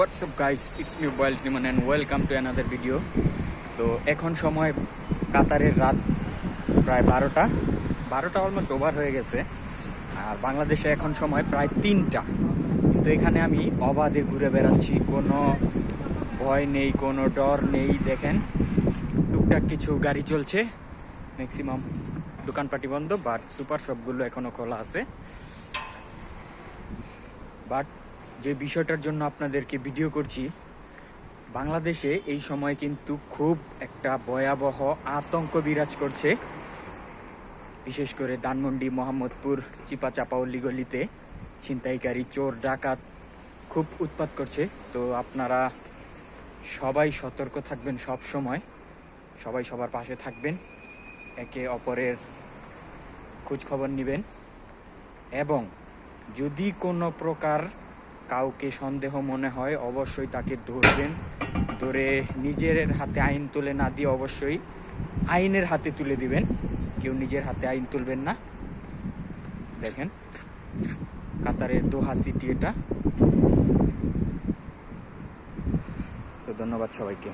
What's up guys, it's me Boyle Timan and welcome to another video. তো এখন সময় কাতারের রাত প্রায় 12টা অলমোস্ট ওভার হয়ে গেছে। আর বাংলাদেশে এখন সময় প্রায় 3টা, কিন্তু এখানে আমি অবাধে ঘুরে বেড়াচ্ছি, কোনো ভয় নেই, কোনো ডর নেই। দেখেন টুকটাক কিছু গাড়ি চলছে, ম্যাক্সিমাম দোকানপাটি বন্ধ, বাট সুপার শপগুলো এখনো খোলা আছে। বাট যে বিষয়টার জন্য আপনাদেরকে ভিডিও করছি, বাংলাদেশে এই সময় কিন্তু খুব একটা ভয়াবহ আতঙ্ক বিরাজ করছে। বিশেষ করে ধানমন্ডি, মোহাম্মদপুর, চিপাচাপা অলিগলিতে ছিনতাইকারী, চোর, ডাকাত খুব উৎপাত করছে। তো আপনারা সবাই সতর্ক থাকবেন, সব সময় সবাই সবার পাশে থাকবেন, একে অপরের খোঁজ খবর নেবেন, এবং যদি কোনো প্রকার কাউকে সন্দেহ মনে হয় অবশ্যই তাকে ধরবেন। ধরে নিজের হাতে আইন তুলে না দিয়ে অবশ্যই আইনের হাতে তুলে দিবেন। কেউ নিজের হাতে আইন তুলবেন না। দেখেন কাতারের দোহা সিটি এটা। তো ধন্যবাদ সবাইকে।